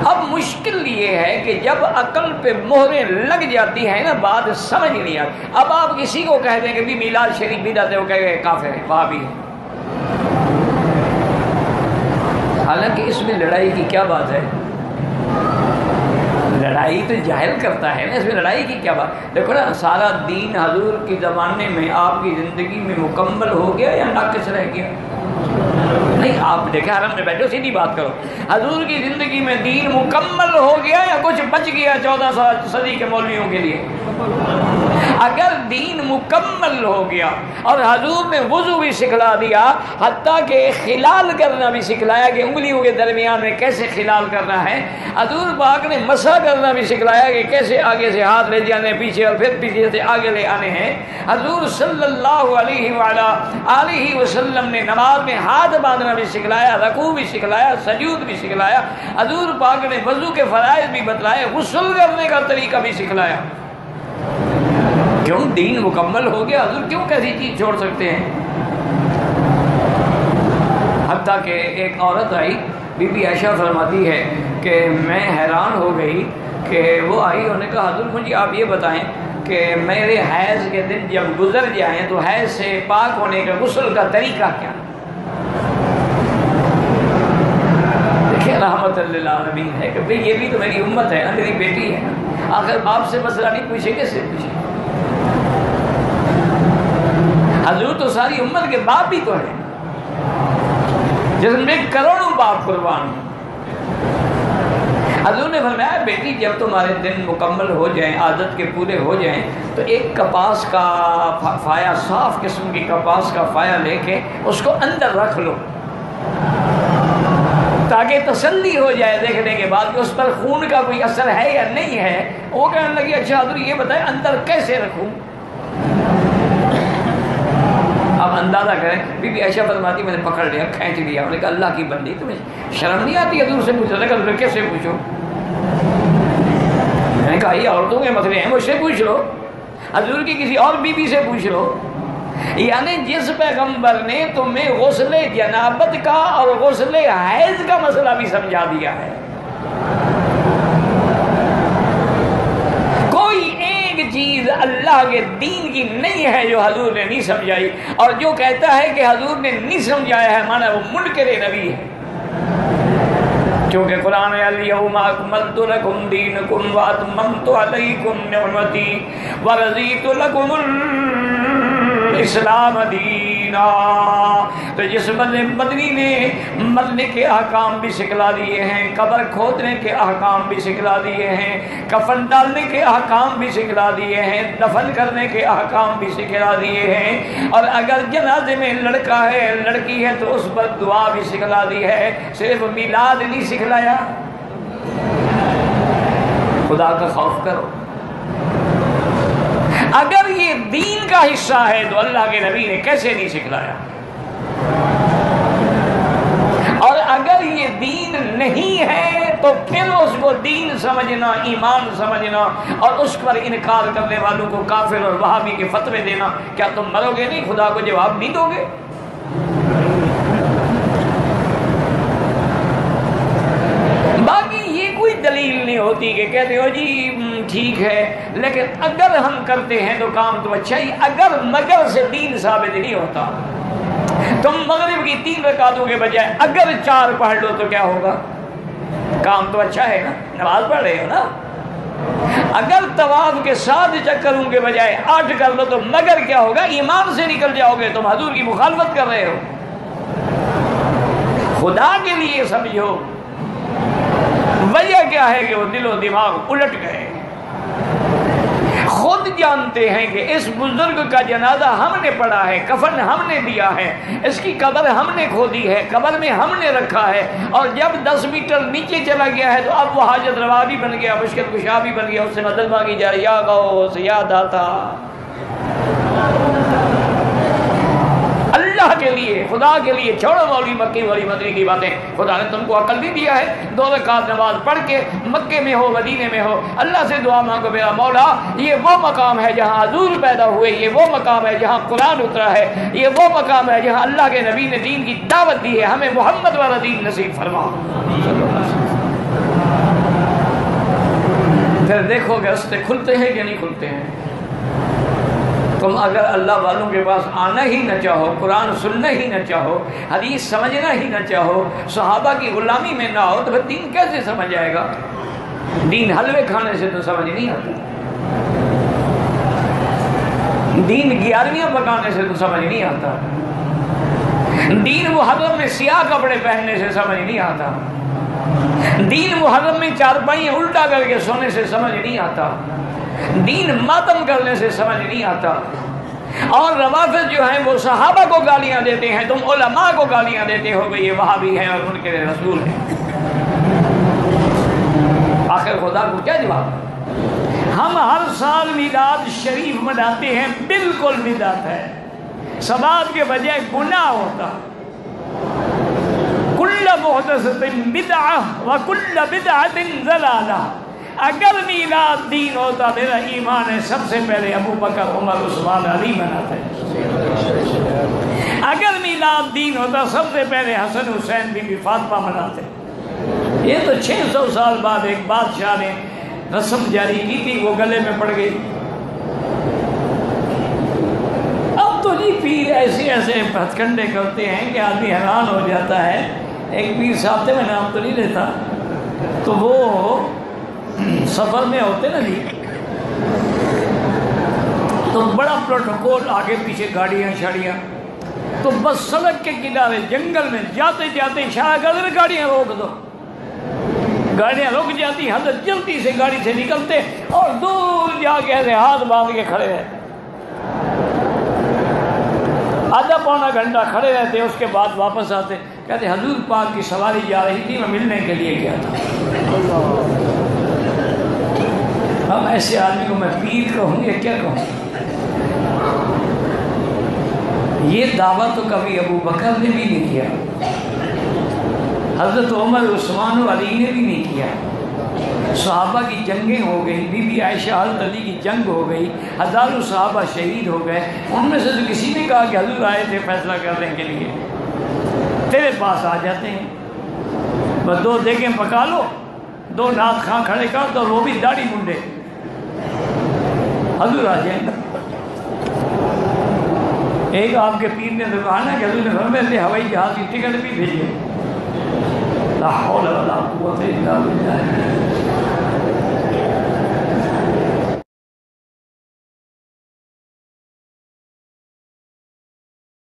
اب مشکل یہ ہے کہ جب عقل پہ مہریں لگ جاتی ہیں نا بات سمجھ نہیں آتی. اب آپ کسی کو کہہ دیں کہ بھی میلاد شریف بدعت ہے، وہ کہے گا کافر ہے، وہابی ہے. حالانکہ اس میں لڑائی کی کیا بات ہے؟ لڑائی تو جاہل کرتا ہے نا، اس میں لڑائی کی کیا بات؟ دیکھو نا، سارا دین حضور کے زمانے میں آپ کی زندگی میں مکمل ہو گیا یا ناقص رہ گیا؟ نہیں، آپ دیکھیں حرم میں بیٹھو، سیدھی بات کرو. حضور کی زندگی میں دین مکمل ہو گیا یا کچھ بچ گیا 14 صدی کے مولویوں کے لیے؟ اگر دین مکمل ہو گیا اور حضور نے وضو بھی سکھلا دیا، حتیٰ کہ خلال کرنا بھی سکھلایا کہ انگلیوں کے درمیان میں کیسے خلال کرنا ہے، حضور پاک نے مسح کرنا بھی سکھلایا کہ کیسے آگے سے ہاتھ لے جانے پیچھے اور پھر پیچھے سے آگے لے آنے ہیں. حضور صلی اللہ علیہ وسلم نے نماز میں ہاتھ باندھنا بھی سکھلایا، رکوع بھی سکھلایا، سجود بھی سکھلایا. حضور پاک نے وضو کے فرائض بھی بتلائے، غسل کرنے کا طریقہ بھی سکھلایا. کیوں؟ دین مکمل ہو گیا، حضور کیوں کیسی چیز چھوڑ سکتے ہیں؟ حتیٰ کہ ایک عورت آئی، بی بی عائشہ فرماتی ہے کہ میں حیران ہو گئی کہ وہ آئی، انہوں نے کہا حضور مجھے آپ یہ بتائیں کہ میرے حیض کے دن جب گزر جائیں تو حیض سے پاک ہونے کا غسل کا طریقہ کیا؟ دیکھیں رحمت للعالمین ہے کہ بھئی یہ بھی تو میری امت ہے، میری بیٹی ہے، آخر آپ سے مسئلہ نہیں پوچھے کیسے پوچھے؟ حضور تو ساری امت کے باپ بھی تو ہے، جس میں کروڑوں باپ قربان ہیں. حضور نے فرمایا بیٹی جب تمہارے دن مکمل ہو جائیں، عادت کے پورے ہو جائیں، تو ایک کپاس کا فایا، صاف قسم کی کپاس کا فایا لے کے اس کو اندر رکھ لو تاکہ تسلی ہو جائے دیکھنے کے بعد کہ اس پر خون کا کوئی اثر ہے یا نہیں ہے. وہ کہنے لگی اچھا حضور یہ بتائیں اندر کیسے رکھوں؟ اب اندازہ کریں، بی بی عائشہ فرماتی میں نے پکڑ لیا، کھینچ لیا. انہوں نے کہا اللہ کی بندی تمہیں شرم نہیں آتی حضور سے پوچھو؟ نے کہا کیسے پوچھو؟ میں نے کہا یہ عورتوں کے مسئلے ہیں، مجھ سے پوچھ لو، حضور کی کسی اور بی بی سے پوچھ لو. یعنی جس پیغمبر نے تمہیں غسل جنابت کا اور غسل حیض کا مسئلہ بھی سمجھا دیا ہے، کوئی ایک چیز اللہ کے دین کی نہیں ہے جو حضور نے نہیں سمجھائی. اور جو کہتا ہے کہ حضور نے نہیں سمجھایا ہے مانا وہ منکر نبی ہے، کیونکہ قرآن الیوم اکملت لکم دینکم واتممت علیکم نعمتی ورضیت لکم الاسلام دینا. تو جس مدنی نے مرنے کے احکام بھی سکھلا دیے ہیں، قبر کھودنے کے احکام بھی سکھلا دیے ہیں، کفن ڈالنے کے احکام بھی سکھلا دیے ہیں، دفن کرنے کے احکام بھی سکھلا دیے ہیں، اور اگر جنازے میں لڑکا ہے لڑکی ہے تو اس پر دعا بھی سکھلا دی ہے. صرف میلاد نہیں سکھلایا. خدا کا خوف کرو. اگر یہ دین کا حصہ ہے تو اللہ کے نبی نے کیسے نہیں سکھلایا؟ اور اگر یہ دین نہیں ہے تو پھر اس کو دین سمجھنا، ایمان سمجھنا اور اس پر انکار کرنے والوں کو کافر اور وہابی کے فتوے دینا، کیا تم مرو گے نہیں؟ خدا کو جواب نہیں دو گے؟ باقی یہ کوئی دلیل نہیں ہوتی کہ کہتے ہو جی ٹھیک ہے، لیکن اگر ہم کرتے ہیں تو کام تو اچھا ہی، اگر مگر سے دین ثابت نہیں ہوتا. تم مغرب کی 3 رکعتوں کے بجائے اگر 4 پڑھ لو تو کیا ہوگا؟ کام تو اچھا ہے نا، نماز پڑھ رہے ہو نا. اگر طواف کے 7 چکروں کے بجائے 8 کر لو تو مگر کیا ہوگا؟ ایمان سے نکل جاؤ گے، تم حضور کی مخالفت کر رہے ہو. خدا کے لیے سمجھو وجہ کیا ہے کہ وہ دل و دماغ الٹ گئے. خود جانتے ہیں کہ اس بزرگ کا جنازہ ہم نے پڑھا ہے، کفن ہم نے دیا ہے، اس کی قبر ہم نے کھودی ہے، قبر میں ہم نے رکھا ہے، اور جب 10 میٹر نیچے چلا گیا ہے تو اب وہ حاجت روا بھی بن گیا، مشکل کشا بھی بن گیا، اس سے مدد مانگی جا رہی. یا غوث یا داتا، اللہ کے لیے، خدا کے لیے چھوڑو مولوی مکی والی مدنی کی باتیں. خدا نے تم کو عقل بھی دیا ہے، 2 رکعت نماز پڑھ کے مکے میں ہو مدینے میں ہو اللہ سے دعا مانگو میرا مولا یہ وہ مقام ہے جہاں حضور پیدا ہوئے، یہ وہ مقام ہے جہاں قرآن اترا ہے، یہ وہ مقام ہے جہاں اللہ کے نبی نے دین کی دعوت دی ہے، ہمیں محمد والا دین نصیب فرما. دیکھو گے رستے کھلتے ہیں کہ نہیں کھلتے ہیں. تم اگر اللہ والوں کے پاس آنا ہی نہ چاہو، قرآن سننا ہی نہ چاہو، حدیث سمجھنا ہی نہ چاہو، صحابہ کی غلامی میں نہ ہو، تو پھر دین کیسے سمجھ آئے گا؟ دین حلوے کھانے سے تو سمجھ نہیں آتا، دین گیارہویں پکانے سے تو سمجھ نہیں آتا، دین محرم میں سیاہ کپڑے پہننے سے سمجھ نہیں آتا، دین محرم میں چارپائیاں الٹا کر کے سونے سے سمجھ نہیں آتا، دین ماتم کرنے سے سمجھ نہیں آتا. اور روافض جو ہیں وہ صحابہ کو گالیاں دیتے ہیں، تم علماء کو گالیاں دیتے ہو کہ یہ وہابی ہیں اور ان کے رسول ہیں. آخر خدا کو کیا جواب؟ ہم ہر سال میلاد شریف مناتے ہیں، بالکل بدعت ہے، ثواب کے بجائے گناہ ہوتا. کل محدثۃ بدعہ وکل بدعۃ ضلالہ. اگر میلاد دین ہوتا، میرا ایمان ہے سب سے پہلے ابو بکر، عمر، عثمان، علی مناتے. اگر میلاد دین ہوتا سب سے پہلے حسن، حسین، بی بی فاطمہ مناتے. یہ تو 600 سال بعد ایک بادشاہ نے رسم جاری کی تھی، وہ گلے میں پڑ گئی. اب تو جی پیر ایسے ایسے ہتھ کنڈے کرتے ہیں کہ آدمی حیران ہو جاتا ہے. ایک پیر صاحب تھے، میں نام تو نہیں لیتا، تو وہ سفر میں ہوتے نا جی، تو بڑا پروٹوکول، آگے پیچھے گاڑیاں شاڑیاں، تو بس سڑک کے کنارے جنگل میں جاتے جاتے اشارہ کر دے گاڑیاں روک دو. گاڑیاں رک جاتی، حضرت جلدی سے گاڑی سے نکلتے اور دور جا کے ایسے ہاتھ باندھ کے کھڑے رہتے. آدھا پونا گھنٹہ کھڑے رہتے، اس کے بعد واپس آتے، کہتے حضور پاک کی سواری جا رہی تھی، میں ملنے کے لیے گیا تھا. اب ایسے آدمی کو میں پیر کہوں گے کیا کہوں؟ یہ دعویٰ تو کبھی ابو بکر نے بھی نہیں کیا، حضرت عمر، عثمان و علی نے بھی نہیں کیا. صحابہ کی جنگیں ہو گئی، بی بی عائشہ حضرت علی کی جنگ ہو گئی، ہزاروں صحابہ شہید ہو گئے. ان میں سے تو کسی نے کہا کہ حضور آئے تھے فیصلہ کرنے کے لیے، تیرے پاس آ جاتے ہیں، بس 2 دیگیں پکا لو، 2 نعت خواں کھڑے کر دو، وہ بھی داڑھی منڈے، حضور آ جائیں گے. ایک آپ کے پیر نے تو کہا نا کہ حضور نے فرمایا ہوائی جہاز کی ٹکٹ بھی بھیجے. لا حول ولا قوت الا باللہ.